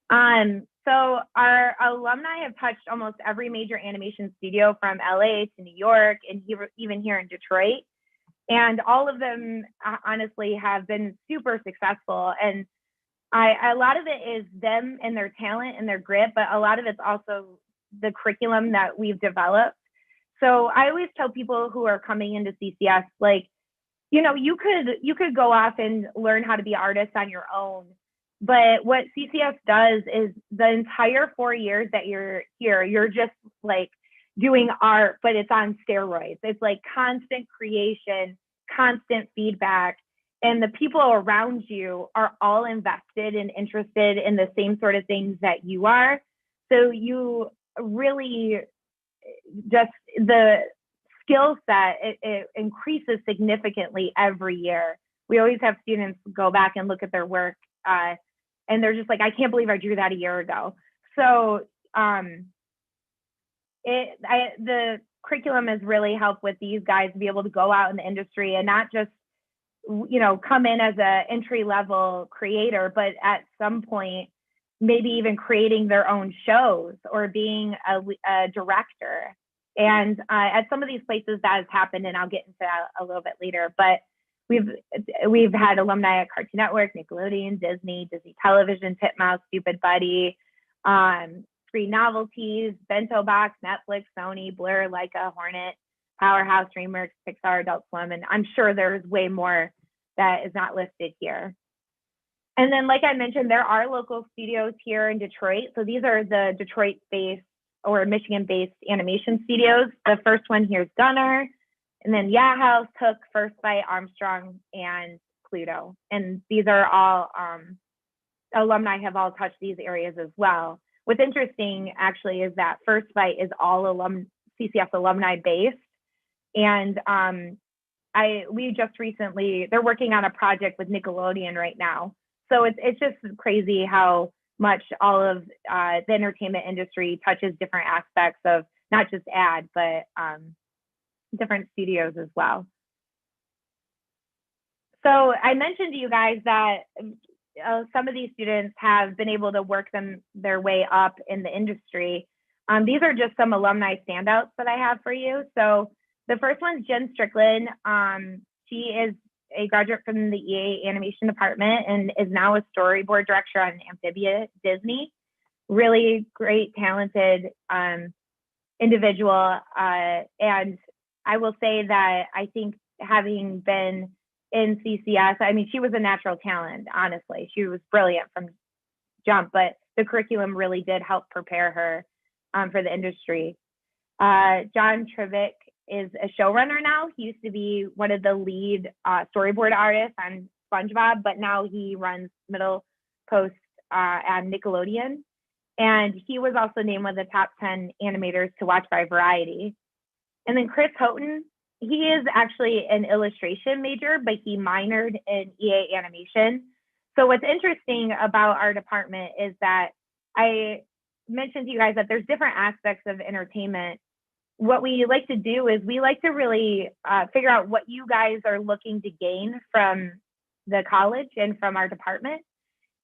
So our alumni have touched almost every major animation studio from LA to New York and even here in Detroit. And all of them honestly have been super successful. And a lot of it is them and their talent and their grit, but a lot of it's also the curriculum that we've developed. So I always tell people who are coming into CCS, like, you could go off and learn how to be artists on your own. But what CCS does is the entire 4 years that you're here, you're just like doing art, but it's on steroids. It's like constant creation, constant feedback. And the people around you are all invested and interested in the same sort of things that you are. So you really just, the skill set, it increases significantly every year. We always have students go back and look at their work, and they're just like, I can't believe I drew that a year ago. So the curriculum has really helped with these guys to be able to go out in the industry and not just come in as a entry level creator, but at some point maybe even creating their own shows or being a director. And at some of these places that has happened, and I'll get into that a little bit later, but we've had alumni at Cartoon Network, Nickelodeon, Disney Television, Titmouse, Stupid Buddy, Screen Novelties, Bento Box, Netflix, Sony, Blur, Leica, Hornet, Powerhouse, DreamWorks, Pixar, Adult Swim, and I'm sure there's way more that is not listed here. And then, like I mentioned, there are local studios here in Detroit. So these are the Detroit-based or Michigan-based animation studios. The first one here is Gunner, and then Yeah House, Hook, First Bite, Armstrong, and Pluto. And these are all, alumni have all touched these areas as well. What's interesting, actually, is that First Bite is all CCS alumni based. And we just recently, they're working on a project with Nickelodeon right now. So it's just crazy how much all of the entertainment industry touches different aspects of not just ad, but different studios as well. So I mentioned to you guys that some of these students have been able to work their way up in the industry. These are just some alumni standouts that I have for you. So the first one's Jen Strickland. She is a graduate from the EA animation department and is now a storyboard director on Amphibia Disney. Really great, talented individual. And I will say that I think having been in CCS, I mean, she was a natural talent, honestly. She was brilliant from jump, but the curriculum really did help prepare her for the industry. John Trivick is a showrunner now. He used to be one of the lead storyboard artists on SpongeBob, but now he runs Middle Coast at Nickelodeon. And he was also named one of the top 10 animators to watch by Variety. And then Chris Houghton, he is actually an illustration major, but he minored in EA animation. So what's interesting about our department is that I mentioned to you guys that there's different aspects of entertainment. What we like to do is we like to really figure out what you guys are looking to gain from the college and from our department.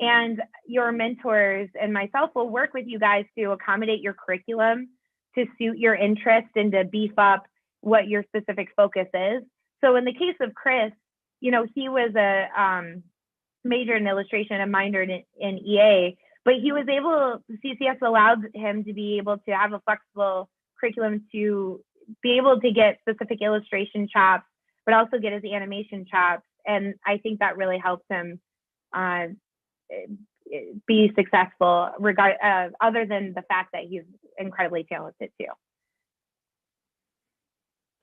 And your mentors and myself will work with you guys to accommodate your curriculum to suit your interest and to beef up what your specific focus is. So in the case of Chris, he was a major in illustration and minored in EA, but he was CCS allowed him to be able to have a flexible curriculum to be able to get specific illustration chops, but also get his animation chops. And I think that really helps him be successful, other than the fact that he's incredibly talented too.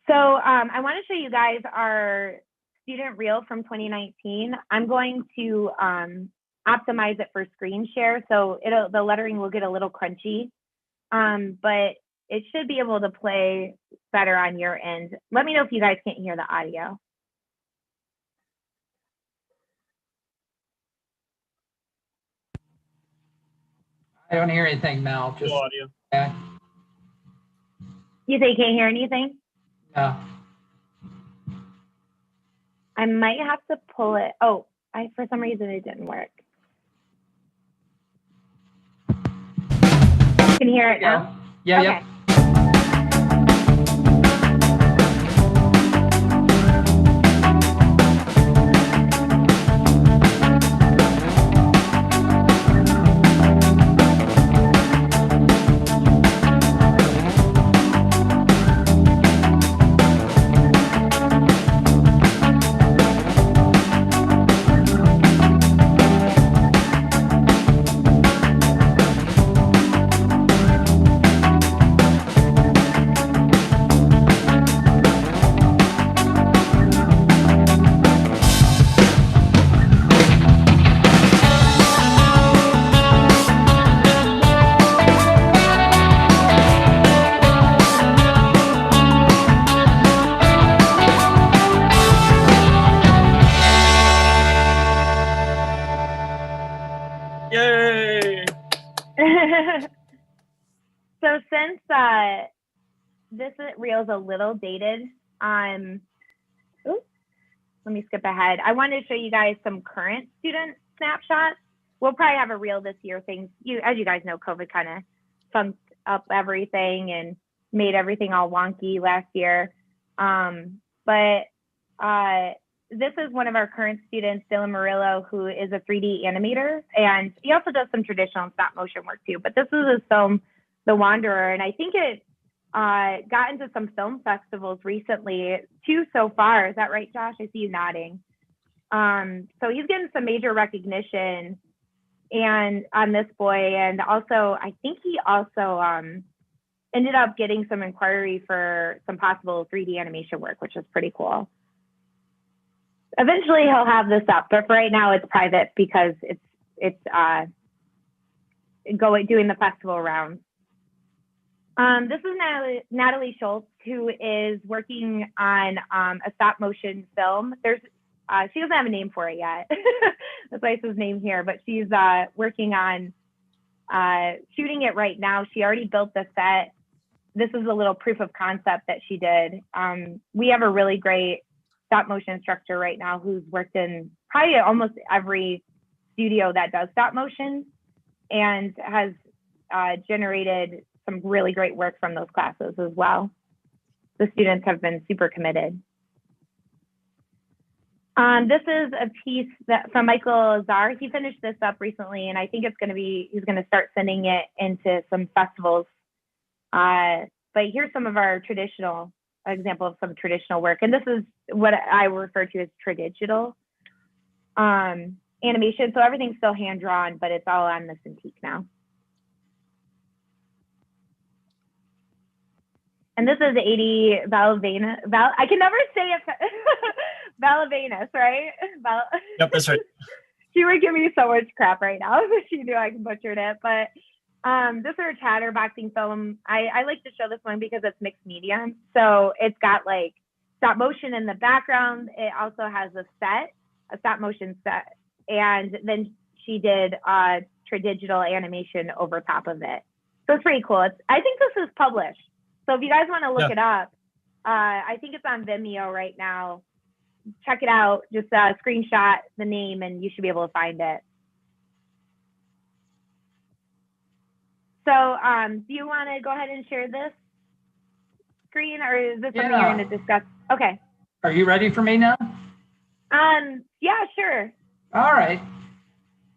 So I want to show you guys our student reel from 2019. I'm going to optimize it for screen share, so the lettering will get a little crunchy, but it should be able to play better on your end. Let me know if you guys can't hear the audio. I don't hear anything, Mel. Just audio. Okay. You say you can't hear anything? No. I might have to pull it. Oh, for some reason it didn't work. can hear it Yeah. now? Yeah, Okay. yep. Yay! So since this reel is a little dated, oops, let me skip ahead. I wanted to show you guys some current student snapshots. We'll probably have a reel this year. As you guys know, COVID kind of funked up everything and made everything all wonky last year. But this is one of our current students, Dylan Murillo, who is a 3D animator, and he also does some traditional stop motion work too. But this is his film, The Wanderer, and I think it got into some film festivals recently, 2 so far. Is that right, Josh? I see you nodding. So he's getting some major recognition and on this boy, and also I think he also ended up getting some inquiry for some possible 3D animation work, which is pretty cool. Eventually he'll have this up, but for right now it's private because it's doing the festival rounds. This is Natalie Schultz, who is working on a stop motion film. She doesn't have a name for it yet. That's why it says name here, but she's working on shooting it right now. She already built the set. This is a little proof of concept that she did. We have a really great stop motion instructor right now who's worked in probably almost every studio that does stop motion and has generated some really great work from those classes as well. The students have been super committed. This is a piece from Michael Azar. He finished this up recently, and I think he's going to start sending it into some festivals. But here's some of our example of some traditional work. And this is what I refer to as tradigital animation. So everything's still hand drawn, but it's all on the Cintiq now. And this is 80 Valavenas. I can never say it. Valavenas, right? Yep, that's right. She would give me so much crap right now if she knew I butchered it. But this is a chatterboxing film. I like to show this one because it's mixed media. So it's got like stop motion in the background. It also has a stop motion set. And then she did tradigital animation over top of it. So it's pretty cool. I think this is published. So if you guys want to look it up, I think it's on Vimeo right now. Check it out. Just screenshot the name and you should be able to find it. So do you want to go ahead and share this screen, or is this something you're going to discuss? Okay. Are you ready for me now? Yeah, sure. All right.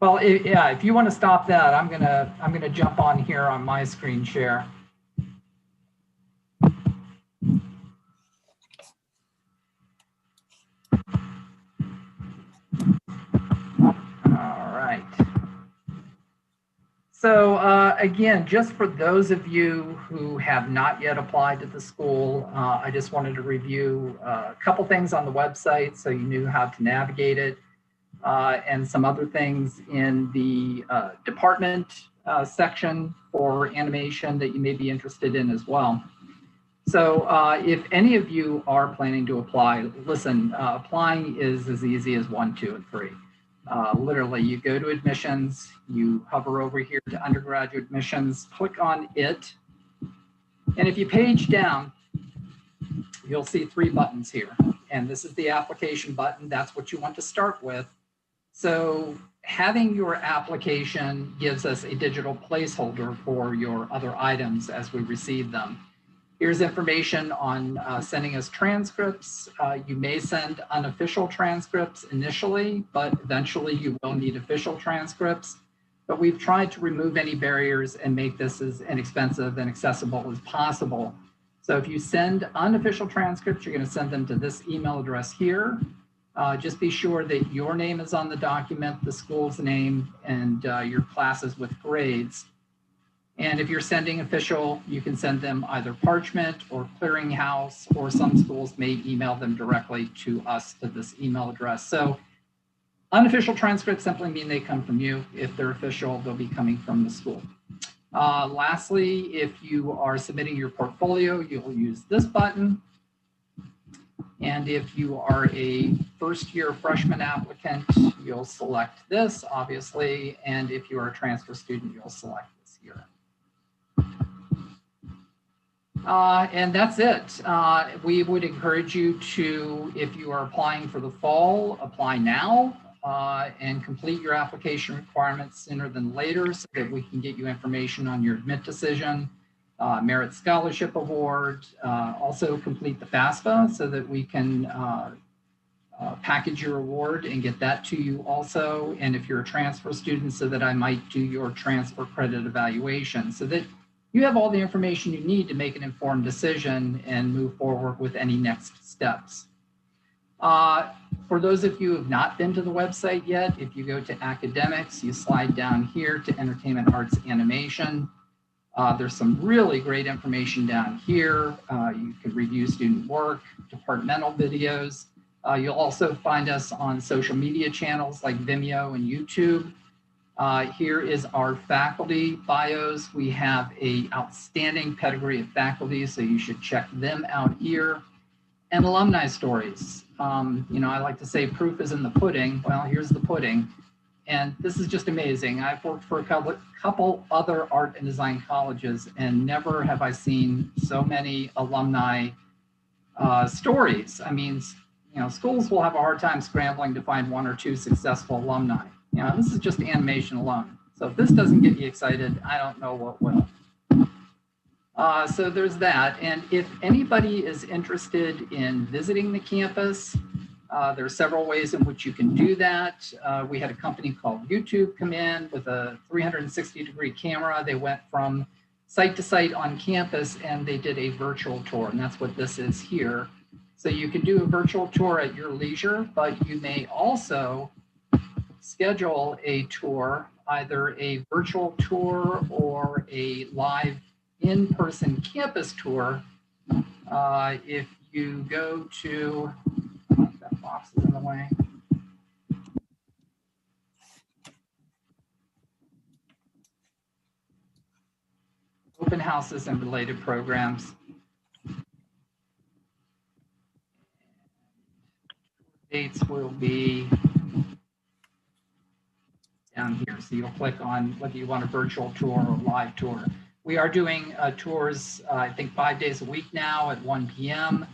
Well, if you want to stop that, I'm gonna jump on here on my screen share. All right. So again, just for those of you who have not yet applied to the school, I just wanted to review a couple things on the website so you knew how to navigate it, and some other things in the department section for animation that you may be interested in as well. So if any of you are planning to apply, listen, applying is as easy as 1, 2, and 3. Literally, you go to admissions, you hover over here to undergraduate admissions, click on it, and if you page down, you'll see 3 buttons here. And this is the application button. That's what you want to start with. So having your application gives us a digital placeholder for your other items as we receive them. Here's information on sending us transcripts. You may send unofficial transcripts initially, but eventually you will need official transcripts. But we've tried to remove any barriers and make this as inexpensive and accessible as possible. So if you send unofficial transcripts, you're going to send them to this email address here. Just be sure that your name is on the document, the school's name, and your classes with grades. And if you're sending official, you can send them either parchment or clearinghouse, or some schools may email them directly to us to this email address. So unofficial transcripts simply mean they come from you. If they're official, they'll be coming from the school. Lastly, if you are submitting your portfolio, you'll use this button. And if you are a first-year freshman applicant, you'll select this, obviously. And if you are a transfer student, you'll select this here. And that's it. We would encourage you to, if you are applying for the fall, apply now and complete your application requirements sooner than later so that we can get you information on your admit decision, Merit Scholarship Award, also complete the FAFSA so that we can package your award and get that to you also. And if you're a transfer student, so that I might do your transfer credit evaluation so that you have all the information you need to make an informed decision and move forward with any next steps. For those of you who have not been to the website yet, if you go to academics, you slide down here to entertainment, arts, animation. There's some really great information down here. You can review student work, departmental videos. You'll also find us on social media channels like Vimeo and YouTube. Here is our faculty bios. We have an outstanding pedigree of faculty, so you should check them out here. And alumni stories. You know, I like to say proof is in the pudding. Well, here's the pudding. And this is just amazing. I've worked for a couple other art and design colleges, and never have I seen so many alumni stories. I mean, you know, schools will have a hard time scrambling to find one or two successful alumni. You know, this is just animation alone. So if this doesn't get you excited, I don't know what will. So there's that. And if anybody is interested in visiting the campus, there are several ways in which you can do that. We had a company called YouTube come in with a 360-degree camera. They went from site to site on campus and they did a virtual tour. And that's what this is here. So you can do a virtual tour at your leisure, but you may also schedule a tour, either a virtual tour or a live in-person campus tour. If you go to, that box is in the way. Open houses and related programs. Dates will be down here. So you'll click on whether you want a virtual tour or live tour. We are doing tours, I think 5 days a week now at 1 p.m.,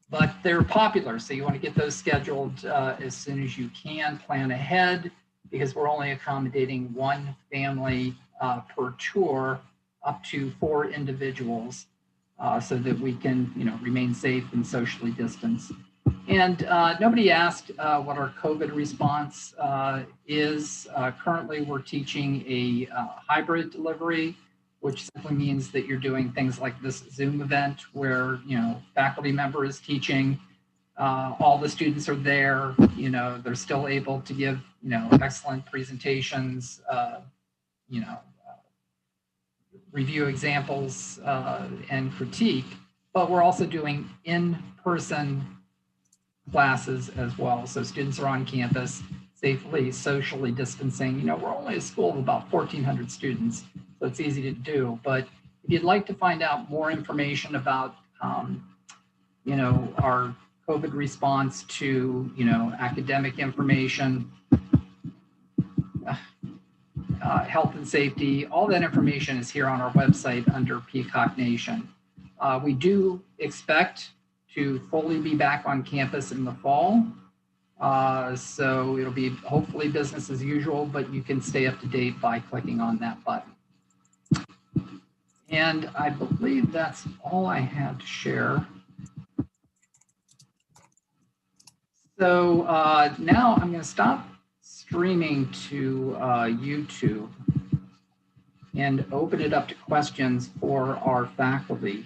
but they're popular. So you want to get those scheduled as soon as you can, plan ahead, because we're only accommodating one family per tour, up to 4 individuals, so that we can, you know, remain safe and socially distanced. And nobody asked what our COVID response is. Currently, we're teaching a hybrid delivery, which simply means that you're doing things like this Zoom event where, you know, faculty member is teaching, all the students are there, you know, they're still able to give, you know, excellent presentations, you know, review examples and critique, but we're also doing in-person classes as well. So students are on campus safely, socially distancing. You know, we're only a school of about 1,400 students, so it's easy to do. But if you'd like to find out more information about, you know, our COVID response to, you know, academic information, health and safety, all that information is here on our website under Peacock Nation. We do expect to fully be back on campus in the fall. So it'll be hopefully business as usual, but you can stay up to date by clicking on that button. And I believe that's all I had to share. So now I'm going to stop streaming to YouTube and open it up to questions for our faculty.